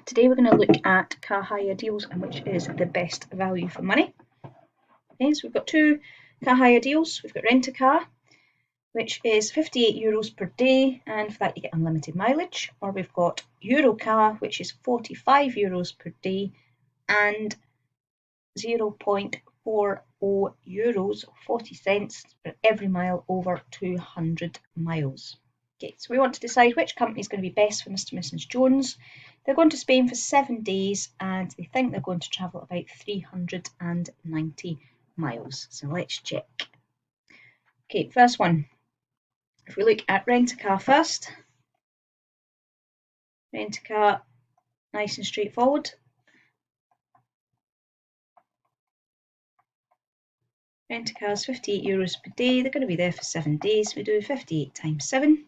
Today we're going to look at car hire deals and which is the best value for money. Okay, so we've got two car hire deals. We've got Rent-A-Car, which is €58 per day, and for that you get unlimited mileage. Or we've got Eurocar, which is €45 per day and €0.40, 40 cents for every mile over 200 miles. Okay, so we want to decide which company is going to be best for Mr. and Mrs. Jones. They're going to Spain for 7 days and they think they're going to travel about 390 miles. So let's check. Okay, first one. If we look at Rent-A-Car first. Rent-A-Car, nice and straightforward. Rent-A-Car is €58 per day. They're going to be there for 7 days. We do 58 times 7.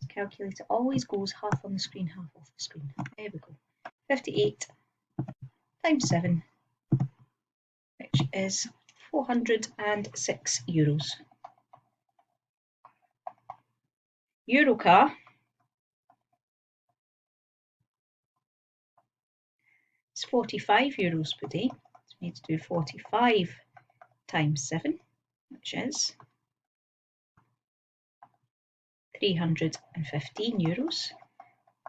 The calculator always goes half on the screen, half off the screen. There we go. 58 times 7, which is €406. Eurocar is €45 per day. So we need to do 45 times 7, which is €315.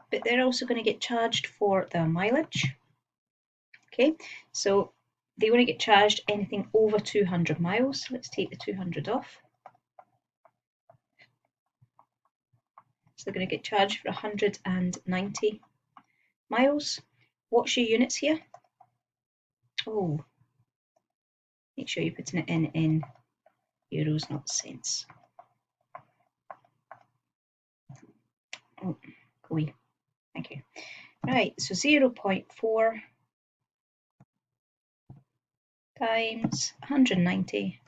But they're also going to get charged for their mileage. Okay, so they want to get charged anything over 200 miles. Let's take the 200 off. So they're going to get charged for 190 miles. What's your units here? Oh, make sure you're putting it in euros, not cents. Oh, go away. Thank you. Right, so 0.4 times 190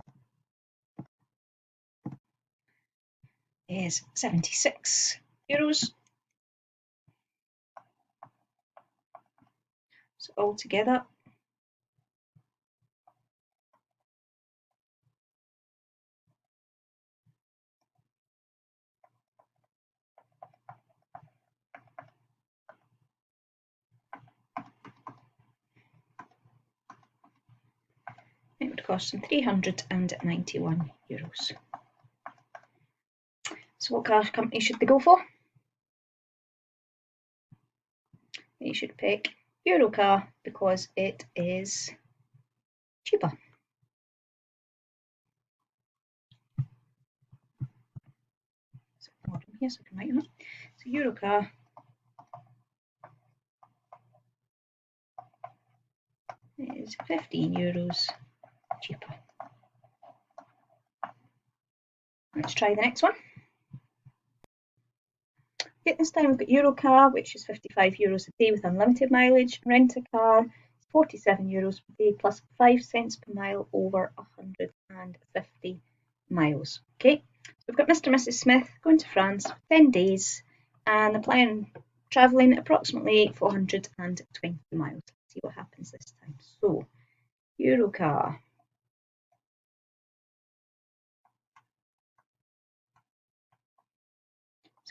is €76. So altogether, it would cost them €391. So what car company should they go for? They should pick Eurocar because it is cheaper. So here, so I can write on it. So Eurocar is €15 cheaper. Let's try the next one. Okay, this time we've got Eurocar, which is €55 a day with unlimited mileage. Rent-A-Car is €47 per day plus 5 cents per mile over 150 miles. Okay, so we've got Mr. and Mrs. Smith going to France for 10 days and they're planning travelling approximately 420 miles. Let's see what happens this time. So, Eurocar.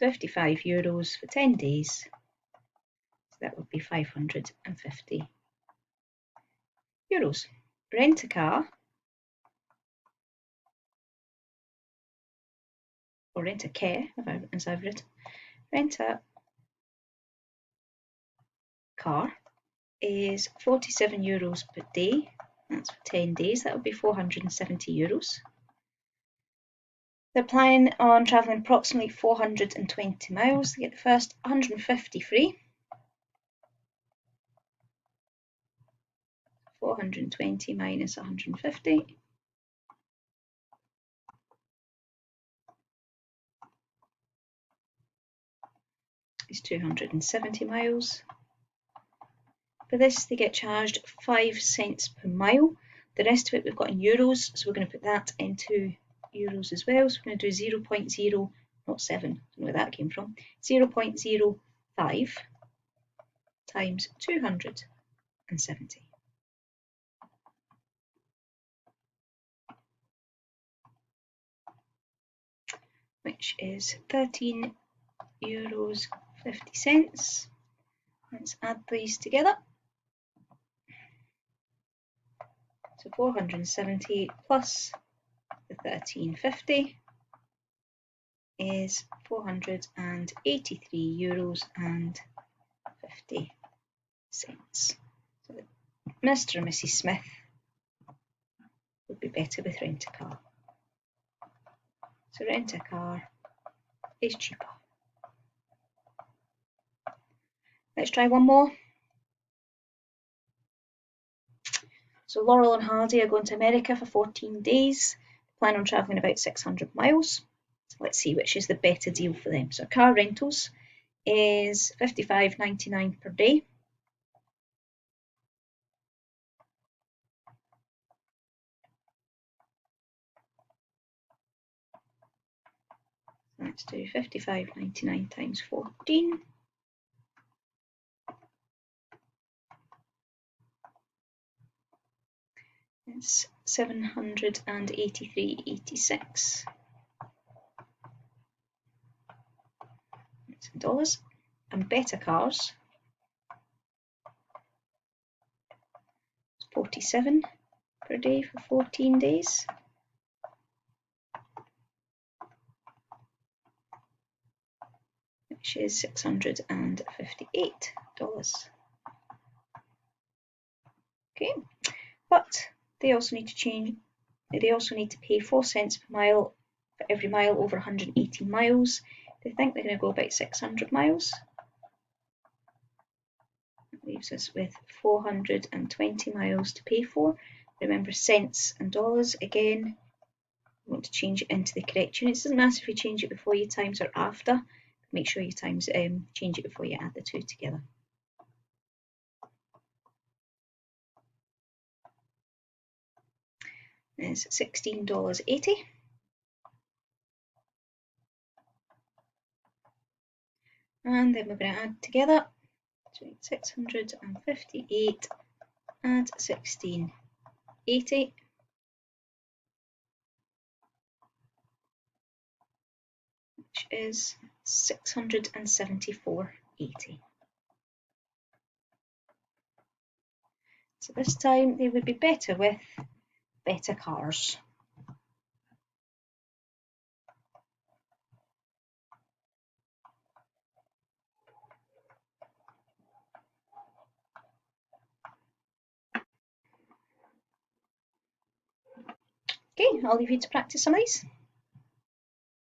€55 for 10 days. So that would be €550. Rent-A-Car or Rent-A-Care, as I've written. Rent-A-Car is €47 per day. That's for 10 days. That would be €470. They're planning on travelling approximately 420 miles. They get the first 150 free. 420 minus 150 is 270 miles. For this, they get charged 5 cents per mile. The rest of it we've got in euros, so we're going to put that into euros as well. So we're going to do 0.0, not 7, I don't know where that came from, 0.05 times 270. Which is €13.50. Let's add these together. So 470 plus the 1350 is €483.50. So Mr. and Mrs. Smith would be better with rent-a-car. So rent-a-car is cheaper. Let's try one more. So Laurel and Hardy are going to America for 14 days. Plan on travelling about 600 miles. So let's see which is the better deal for them. So car rentals is $55.99 per day. Let's do $55.99 times 14. It's $783.86 dollars. And better cars, it's 47 per day for 14 days. Which is $658. Okay, but they also need to pay 4 cents per mile for every mile over 180 miles. They think they're going to go about 600 miles. That leaves us with 420 miles to pay for. Remember, cents and dollars again. You want to change it into the correct units. It doesn't matter if you change it before you times or after. Make sure you change it before you add the two together. It's $16.80. And then we're going to add together 658 and 1680, which is 674.80. So this time they would be better with better cars. Okay, I'll leave you to practice some of these.